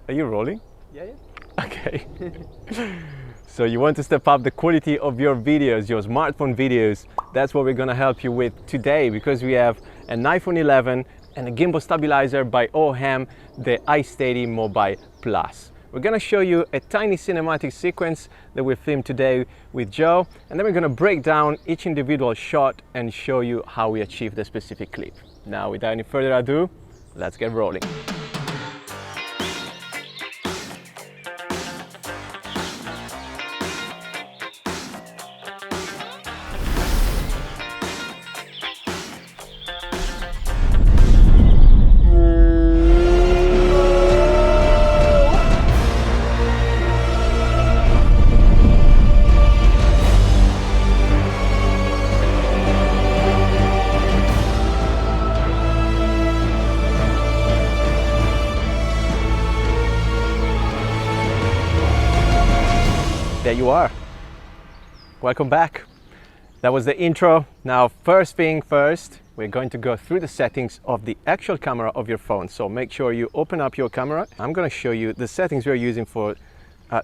Are you rolling? Yeah. Okay. So you want to step up the quality of your videos, your smartphone videos. That's what we're gonna help you with today, because we have an iPhone 11 and a gimbal stabilizer by Hohem, the iSteady Mobile Plus. We're gonna show you a tiny cinematic sequence that we filmed today with Joe, and then we're gonna break down each individual shot and show you how we achieved the specific clip. Now, without any further ado, let's get rolling. There you are. Welcome back. That was the intro. Now, first thing first, we're going to go through the settings of the actual camera of your phone. So make sure you open up your camera. I'm going to show you the settings we're using for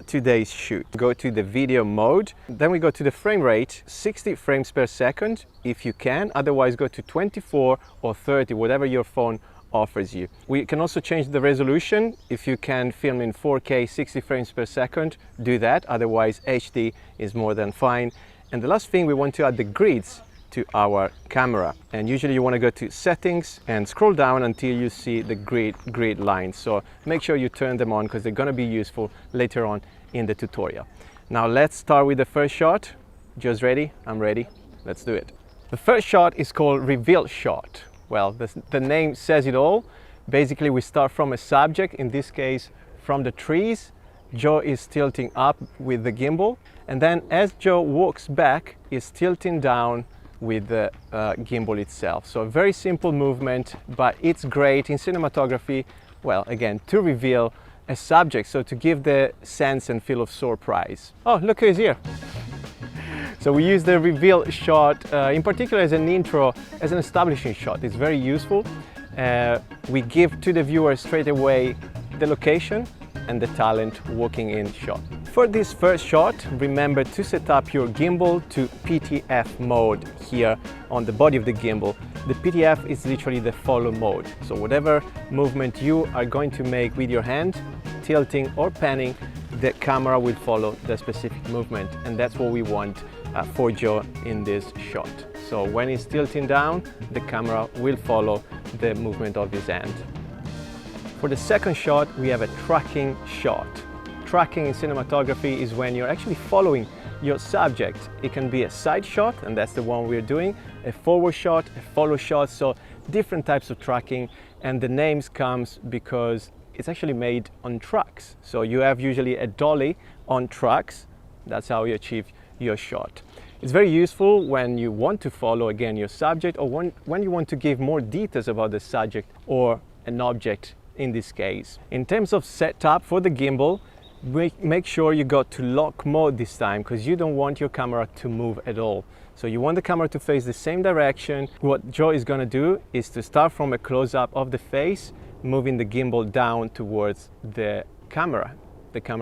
today's shoot. Go to the video mode. Then we go to the frame rate, 60 frames per second if you can. Otherwise, go to 24 or 30, whatever your phone offers you. We can also change the resolution. If you can film in 4K 60 frames per second, do that. Otherwise, HD is more than fine. And the last thing, we want to add the grids to our camera. And usually you want to go to settings and scroll down until you see the grid lines. So make sure you turn them on because they're going to be useful later on in the tutorial. Now let's start with the first shot. Joe's ready? I'm ready. Let's do it. The first shot is called reveal shot. Well, the name says it all. Basically, we start from a subject, in this case, from the trees. Joe is tilting up with the gimbal. And then as Joe walks back, is tilting down with the gimbal itself. So a very simple movement, but it's great in cinematography. Well, again, to reveal a subject, so to give the sense and feel of surprise. Oh, look who's here. So we use the reveal shot in particular as an intro, as an establishing shot. It's very useful. We give to the viewer straight away the location and the talent walking in shot. For this first shot, remember to set up your gimbal to PTF mode here on the body of the gimbal. The PTF is literally the follow mode. So whatever movement you are going to make with your hand, tilting or panning, the camera will follow the specific movement, and that's what we want for Joe in this shot. So when he's tilting down, the camera will follow the movement of his hand. For the second shot, we have a tracking shot. Tracking in cinematography is when you're actually following your subject. It can be a side shot, and that's the one we're doing, a forward shot, a follow shot, so different types of tracking, and the names comes because it's actually made on trucks. So you have usually a dolly on trucks. That's how you achieve your shot. It's very useful when you want to follow again your subject, or when you want to give more details about the subject or an object in this case. In terms of setup for the gimbal, make sure you go to lock mode this time, because you don't want your camera to move at all. So you want the camera to face the same direction. What Joe is going to do is to start from a close-up of the face, moving the gimbal down towards the camera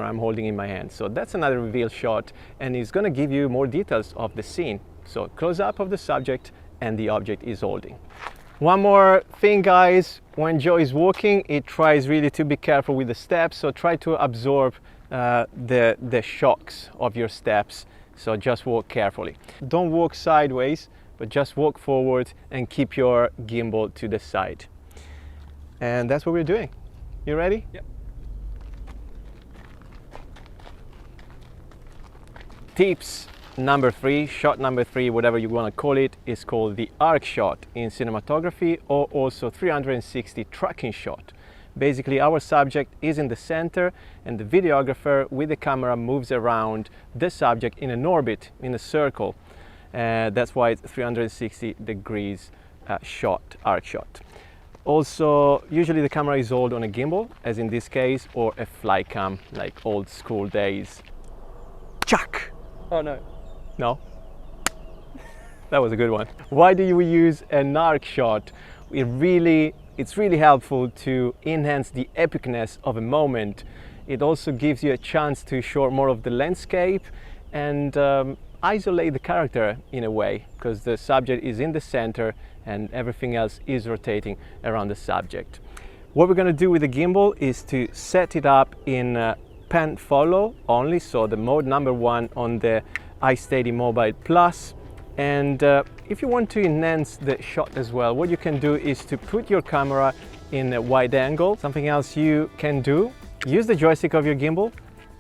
I'm holding in my hand. So that's another reveal shot, and it's going to give you more details of the scene. So close up of the subject and the object is holding. One more thing, guys, when Joe is walking, it tries really to be careful with the steps, so try to absorb the shocks of your steps. So just walk carefully. Don't walk sideways, but just walk forward and keep your gimbal to the side. And that's what we're doing. You ready? Yep. Tips number 3, shot number 3, whatever you want to call it, is called the arc shot in cinematography, or also 360 tracking shot. Basically, our subject is in the center and the videographer with the camera moves around the subject in an orbit, in a circle. That's why it's 360 degrees shot, arc shot. Also, usually the camera is held on a gimbal, as in this case, or a fly cam, like old school days. Chuck! Oh no. No? That was a good one. Why do you use an arc shot? It really it's really helpful to enhance the epicness of a moment. It also gives you a chance to show more of the landscape and isolate the character in a way, because the subject is in the center and everything else is rotating around the subject. What we're going to do with the gimbal is to set it up in pan follow only, so the mode number 1 on the iSteady Mobile Plus. And if you want to enhance the shot as well, what you can do is to put your camera in a wide angle. Something else you can do, use the joystick of your gimbal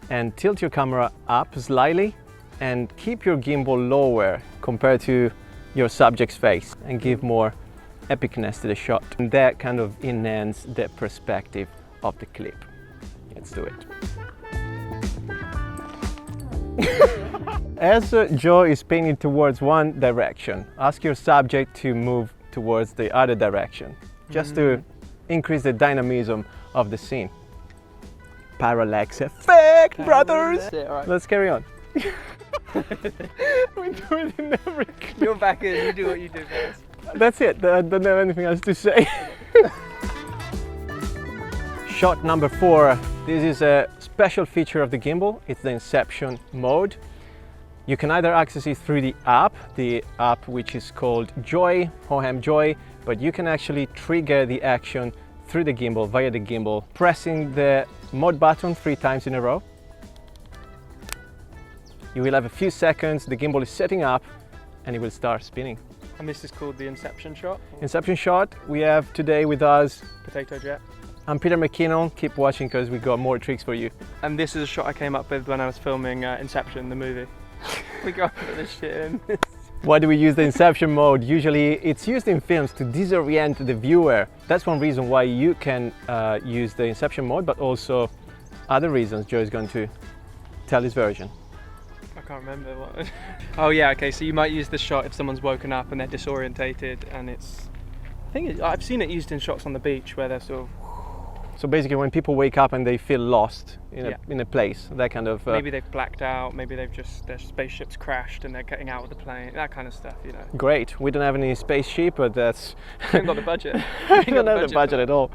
and tilt your camera up slightly and keep your gimbal lower compared to your subject's face and give more epicness to the shot. And that kind of enhance the perspective of the clip. Let's do it. As Joe is painting towards one direction, ask your subject to move towards the other direction, just to increase the dynamism of the scene. Parallax effect, brothers! Right. Let's carry on. We do it in every clip. You're back in, you do what you do first. That's it, I don't have anything else to say. Shot number 4. This is a special feature of the gimbal. It's the Inception mode. You can either access it through the app which is called Joy, Hohem Joy, but you can actually trigger the action through the gimbal, via the gimbal, pressing the mode button 3 times in a row. You will have a few seconds, the gimbal is setting up, and it will start spinning. And this is called the Inception shot? Inception shot. We have today with us Potato Jet. I'm Peter McKinnon. Keep watching because we got more tricks for you. And this is a shot I came up with when I was filming Inception, the movie. We got this shit in. Why do we use the Inception mode? Usually it's used in films to disorient the viewer. That's one reason why you can use the Inception mode, but also other reasons. Joe is going to tell his version. I can't remember what. Oh yeah, okay, so you might use this shot if someone's woken up and they're disorientated, and it's... I've seen it used in shots on the beach where they're sort of... So basically when people wake up and they feel lost in a place, that kind of... Maybe they've blacked out, maybe they've just, their spaceship's crashed and they're getting out of the plane, that kind of stuff, you know. Great, we don't have any spaceship, but that's... We haven't got the budget. We don't have the budget at all.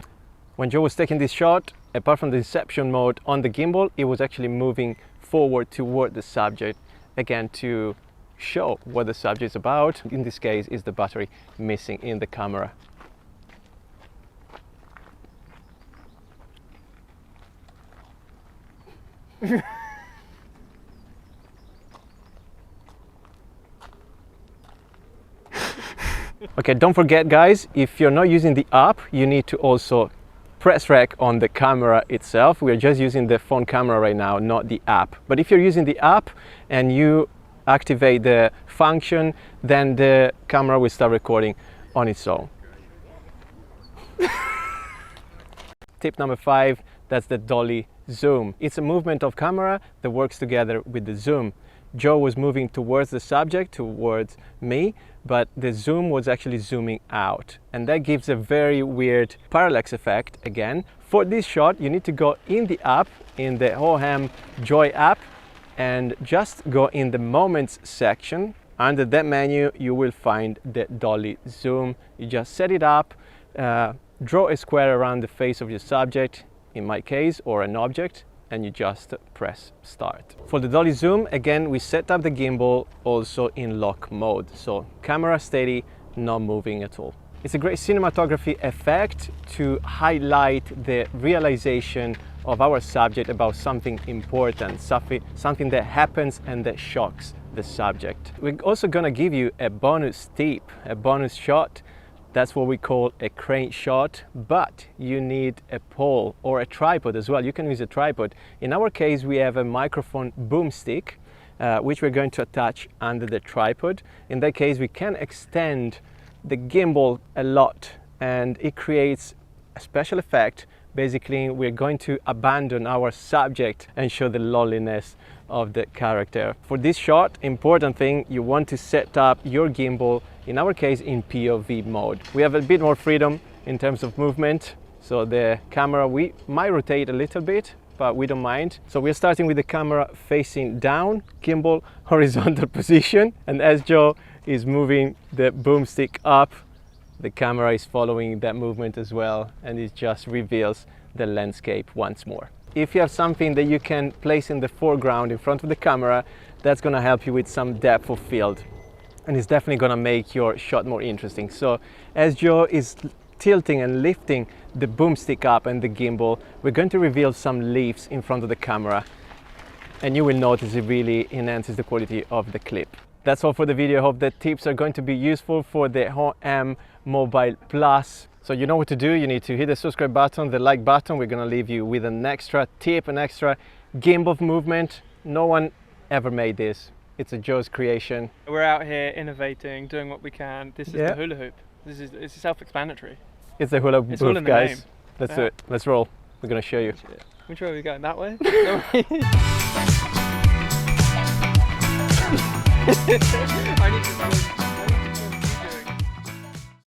When Joe was taking this shot, apart from the Inception mode on the gimbal, it was actually moving forward toward the subject, again to show what the subject is about. In this case, is the battery missing in the camera. Okay, don't forget guys, if you're not using the app, you need to also press rec on the camera itself. We're just using the phone camera right now, not the app. But if you're using the app and you activate the function, then the camera will start recording on its own. Tip number 5, that's the Dolly zoom. It's a movement of camera that works together with the zoom. Joe was moving towards the subject, towards me, but the zoom was actually zooming out. And that gives a very weird parallax effect again. For this shot, you need to go in the app, in the Hohem Joy app, and just go in the moments section. Under that menu, you will find the Dolly zoom. You just set it up, draw a square around the face of your subject, in my case, or an object, and you just press start. For the Dolly zoom, again, we set up the gimbal also in lock mode. So camera steady, not moving at all. It's a great cinematography effect to highlight the realization of our subject about something important, something that happens and that shocks the subject. We're also gonna give you a bonus tip, a bonus shot. That's what we call a crane shot, but you need a pole or a tripod as well. You can use a tripod. In our case, we have a microphone boomstick, which we're going to attach under the tripod. In that case, we can extend the gimbal a lot and it creates a special effect. Basically, we're going to abandon our subject and show the loneliness of the character. For this shot, important thing, you want to set up your gimbal, in our case, in POV mode. We have a bit more freedom in terms of movement, so the camera, we might rotate a little bit, but we don't mind. So we're starting with the camera facing down, gimbal horizontal position, and as Joe is moving the boomstick up, The camera is following that movement as well, and it just reveals the landscape once more. If you have something that you can place in the foreground in front of the camera, that's going to help you with some depth of field, and it's definitely going to make your shot more interesting. So as Joe is tilting and lifting the boomstick up and the gimbal, we're going to reveal some leaves in front of the camera, and you will notice it really enhances the quality of the clip. That's all for the video. I hope the tips are going to be useful for the Hohem Mobile Plus. So you know what to do. You need to hit the subscribe button, the like button. We're going to leave you with an extra tip, an extra gimbal movement. No one ever made this. It's a Joe's creation. We're out here innovating, doing what we can. This is the hula hoop. It's self-explanatory. It's the hula It's all hoop, in the guys. name. Let's do it. Let's roll. We're going to show you. Which way are we going? That way? I need to